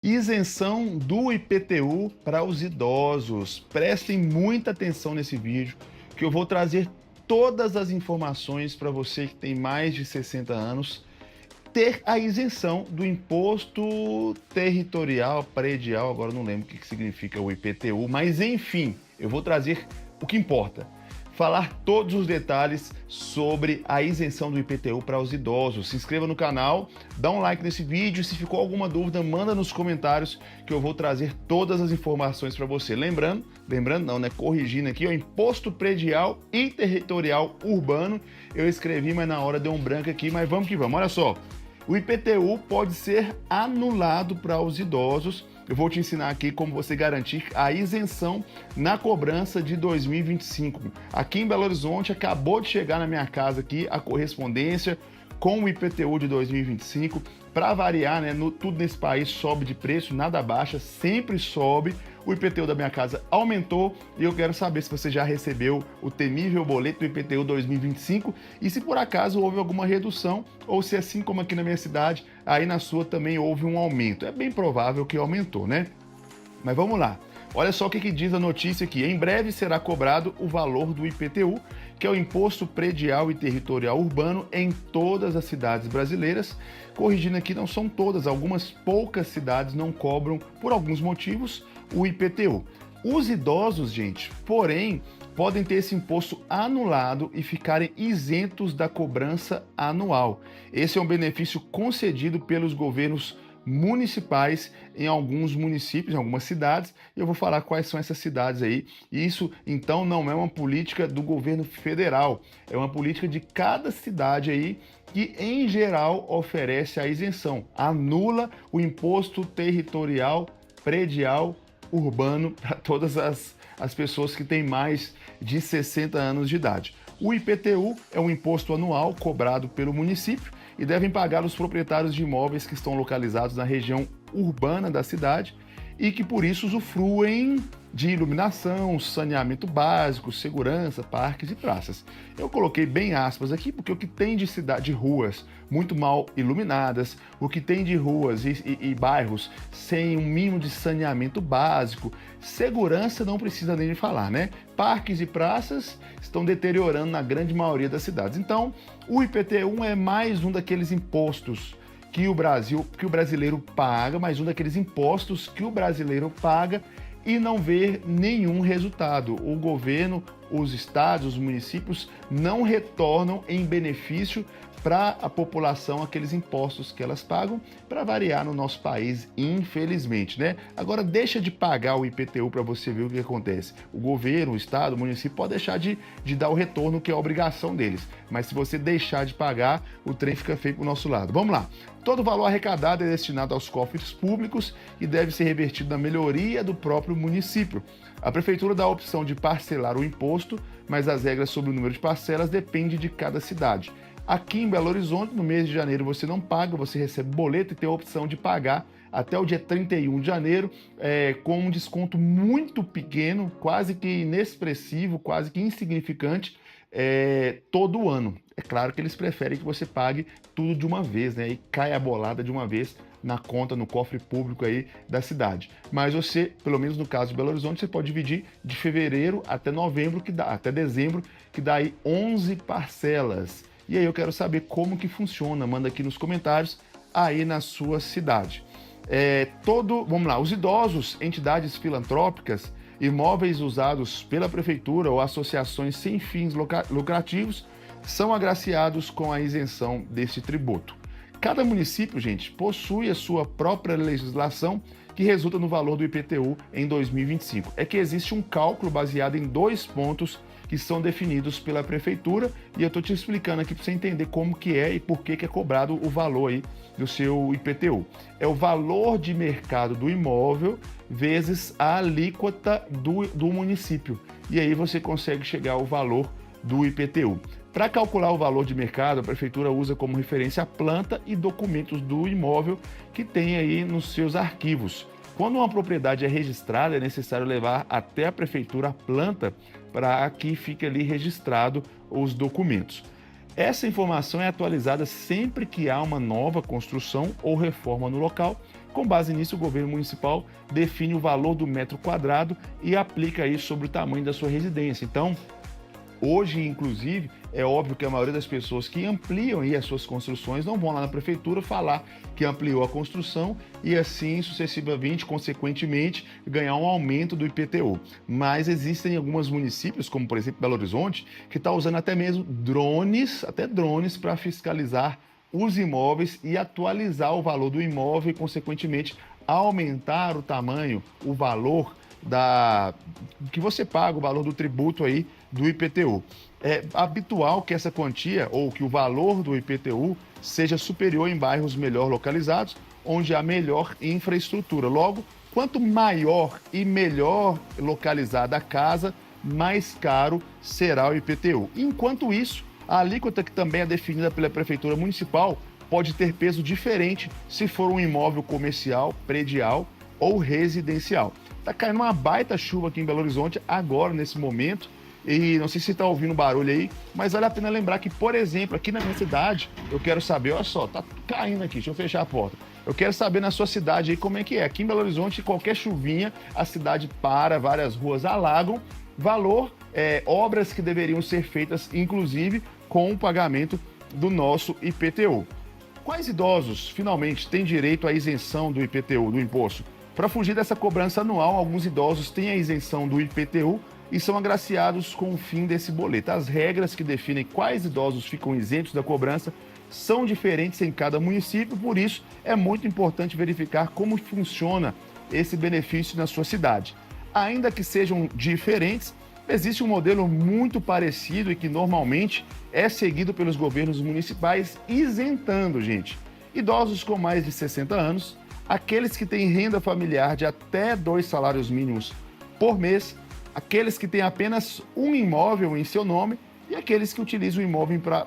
Isenção do IPTU para os idosos. Prestem muita atenção nesse vídeo, que eu vou trazer todas as informações para você que tem mais de 60 anos ter a isenção do imposto territorial, predial, agora não lembro o que significa o IPTU, mas enfim, eu vou trazer o que importa. Falar todos os detalhes sobre a isenção do IPTU para os idosos. Se inscreva no canal, dá um like nesse vídeo. Se ficou alguma dúvida, manda nos comentários que eu vou trazer todas as informações para você. Lembrando não, né? Corrigindo aqui, o imposto predial e territorial urbano. Eu escrevi, mas na hora deu um branco aqui, mas vamos que vamos. Olha só, o IPTU pode ser anulado para os idosos. Eu vou te ensinar aqui como você garantir a isenção na cobrança de 2025. Aqui em Belo Horizonte, acabou de chegar na minha casa aqui a correspondência com o IPTU de 2025. Para variar, né, tudo nesse país sobe de preço, nada baixa, sempre sobe. O IPTU da minha casa aumentou e eu quero saber se você já recebeu o temível boleto do IPTU 2025 e se por acaso houve alguma redução ou se, assim como aqui na minha cidade, aí na sua também houve um aumento. É bem provável que aumentou, né? Mas vamos lá. Olha só o que diz a notícia aqui. Em breve será cobrado o valor do IPTU, que é o Imposto Predial e Territorial Urbano, em todas as cidades brasileiras. Corrigindo aqui, não são todas, algumas poucas cidades não cobram, por alguns motivos, o IPTU. Os idosos, gente, porém, podem ter esse imposto anulado e ficarem isentos da cobrança anual. Esse é um benefício concedido pelos governos municipais em alguns municípios, em algumas cidades, e eu vou falar quais são essas cidades aí. Isso, então, não é uma política do governo federal, é uma política de cada cidade aí que, em geral, oferece a isenção, anula o imposto territorial, predial, urbano para todas as pessoas que têm mais de 60 anos de idade. O IPTU é um imposto anual cobrado pelo município e devem pagar os proprietários de imóveis que estão localizados na região urbana da cidade e que por isso usufruem de iluminação, saneamento básico, segurança, parques e praças. Eu coloquei bem aspas aqui porque o que tem de ruas muito mal iluminadas, o que tem de ruas e bairros sem um mínimo de saneamento básico, segurança não precisa nem de falar, né? Parques e praças estão deteriorando na grande maioria das cidades. Então, o IPTU é mais um daqueles impostos que o brasileiro paga, mais um daqueles impostos que o brasileiro paga e não vê nenhum resultado. O governo, os estados, os municípios não retornam em benefício para a população aqueles impostos que elas pagam, para variar no nosso país, infelizmente, né? Agora deixa de pagar o IPTU para você ver o que acontece. O governo, o estado, o município pode deixar de dar o retorno que é a obrigação deles, mas se você deixar de pagar, o trem fica feio para o nosso lado. Vamos lá. Todo o valor arrecadado é destinado aos cofres públicos e deve ser revertido na melhoria do próprio município. A prefeitura dá a opção de parcelar o imposto, mas as regras sobre o número de parcelas dependem de cada cidade. Aqui em Belo Horizonte, no mês de janeiro, você não paga, você recebe boleto e tem a opção de pagar até o dia 31 de janeiro, com um desconto muito pequeno, quase que inexpressivo, quase que insignificante, todo ano. É claro que eles preferem que você pague tudo de uma vez, né? E cai a bolada de uma vez na conta, no cofre público aí da cidade. Mas você, pelo menos no caso de Belo Horizonte, você pode dividir de fevereiro até novembro, até dezembro, que dá aí 11 parcelas. E aí eu quero saber como que funciona, manda aqui nos comentários aí na sua cidade. Vamos lá, os idosos, entidades filantrópicas, imóveis usados pela prefeitura ou associações sem fins lucrativos são agraciados com a isenção desse tributo. Cada município, gente, possui a sua própria legislação que resulta no valor do IPTU em 2025. É que existe um cálculo baseado em 2 pontos que são definidos pela prefeitura e eu estou te explicando aqui para você entender como que é e por que é cobrado o valor aí do seu IPTU. É o valor de mercado do imóvel vezes a alíquota do município. E aí você consegue chegar ao valor do IPTU. Para calcular o valor de mercado, a prefeitura usa como referência a planta e documentos do imóvel que tem aí nos seus arquivos. Quando uma propriedade é registrada, é necessário levar até a prefeitura a planta para que fique ali registrado os documentos. Essa informação é atualizada sempre que há uma nova construção ou reforma no local, Com base nisso, o governo municipal define o valor do metro quadrado e aplica isso sobre o tamanho da sua residência. Então, hoje, inclusive, é óbvio que a maioria das pessoas que ampliam aí as suas construções não vão lá na prefeitura falar que ampliou a construção e assim sucessivamente, consequentemente, ganhar um aumento do IPTU. Mas existem alguns municípios, como por exemplo Belo Horizonte, que está usando até mesmo drones para fiscalizar os imóveis e atualizar o valor do imóvel e, consequentemente, aumentar o tamanho, o valor que você paga, o valor do tributo aí do IPTU. É habitual que essa quantia ou que o valor do IPTU seja superior em bairros melhor localizados, onde há melhor infraestrutura. Logo, quanto maior e melhor localizada a casa, mais caro será o IPTU. Enquanto isso, a alíquota, que também é definida pela Prefeitura Municipal, pode ter peso diferente se for um imóvel comercial, predial ou residencial. Tá caindo uma baita chuva aqui em Belo Horizonte agora, nesse momento, e não sei se você está ouvindo barulho aí, mas vale a pena lembrar que, por exemplo, aqui na minha cidade, eu quero saber, olha só, tá caindo aqui, deixa eu fechar a porta. Eu quero saber na sua cidade aí como é que é. Aqui em Belo Horizonte, qualquer chuvinha, a cidade para, várias ruas alagam. Valor, obras que deveriam ser feitas, inclusive, com o pagamento do nosso IPTU. Quais idosos, finalmente, têm direito à isenção do IPTU, do imposto? Para fugir dessa cobrança anual, alguns idosos têm a isenção do IPTU e são agraciados com o fim desse boleto. As regras que definem quais idosos ficam isentos da cobrança são diferentes em cada município, por isso é muito importante verificar como funciona esse benefício na sua cidade. Ainda que sejam diferentes, existe um modelo muito parecido e que normalmente é seguido pelos governos municipais, isentando, gente, idosos com mais de 60 anos, aqueles que têm renda familiar de até 2 salários mínimos por mês, aqueles que têm apenas um imóvel em seu nome e aqueles que utilizam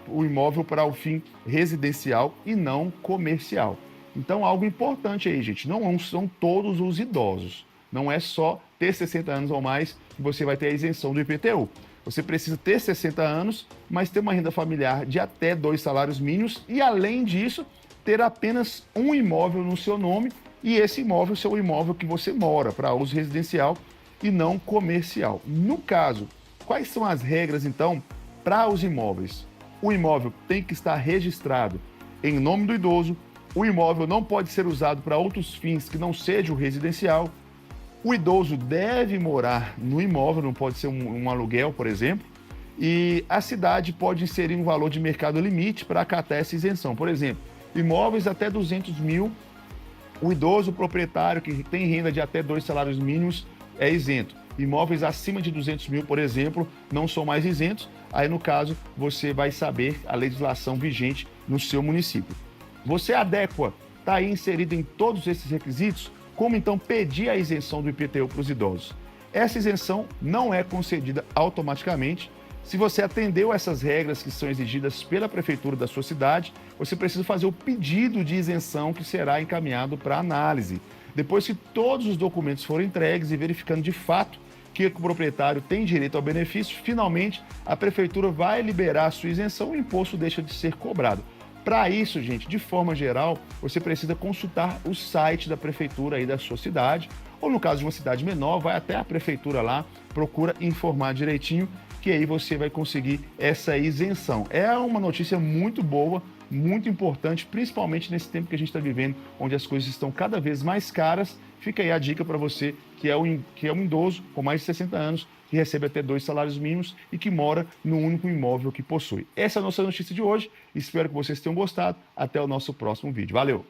o imóvel para o fim residencial e não comercial. Então, algo importante aí, gente, não são todos os idosos. Não é só ter 60 anos ou mais que você vai ter a isenção do IPTU. Você precisa ter 60 anos, mas ter uma renda familiar de até 2 salários mínimos e, além disso, ter apenas um imóvel no seu nome e esse imóvel ser o imóvel que você mora para uso residencial e não comercial. No caso, quais são as regras, então, para os imóveis? O imóvel tem que estar registrado em nome do idoso, o imóvel não pode ser usado para outros fins que não seja o residencial, o idoso deve morar no imóvel, não pode ser um aluguel, por exemplo, e a cidade pode inserir um valor de mercado limite para acatar essa isenção. Por exemplo, imóveis até 200 mil, o idoso proprietário que tem renda de até 2 salários mínimos é isento. Imóveis acima de 200 mil, por exemplo, não são mais isentos. Aí, no caso, você vai saber a legislação vigente no seu município. Você adequa, está aí inserido em todos esses requisitos? Como, então, pedir a isenção do IPTU para os idosos? Essa isenção não é concedida automaticamente. Se você atendeu essas regras que são exigidas pela prefeitura da sua cidade, você precisa fazer o pedido de isenção que será encaminhado para análise. Depois que todos os documentos forem entregues e verificando de fato que o proprietário tem direito ao benefício, finalmente a prefeitura vai liberar a sua isenção e o imposto deixa de ser cobrado. Para isso, gente, de forma geral, você precisa consultar o site da prefeitura aí da sua cidade, ou no caso de uma cidade menor, vai até a prefeitura lá, procura informar direitinho, que aí você vai conseguir essa isenção. É uma notícia muito boa, muito importante, principalmente nesse tempo que a gente está vivendo, onde as coisas estão cada vez mais caras. Fica aí a dica para você que é um idoso com mais de 60 anos, que recebe até 2 salários mínimos e que mora no único imóvel que possui. Essa é a nossa notícia de hoje. Espero que vocês tenham gostado. Até o nosso próximo vídeo. Valeu!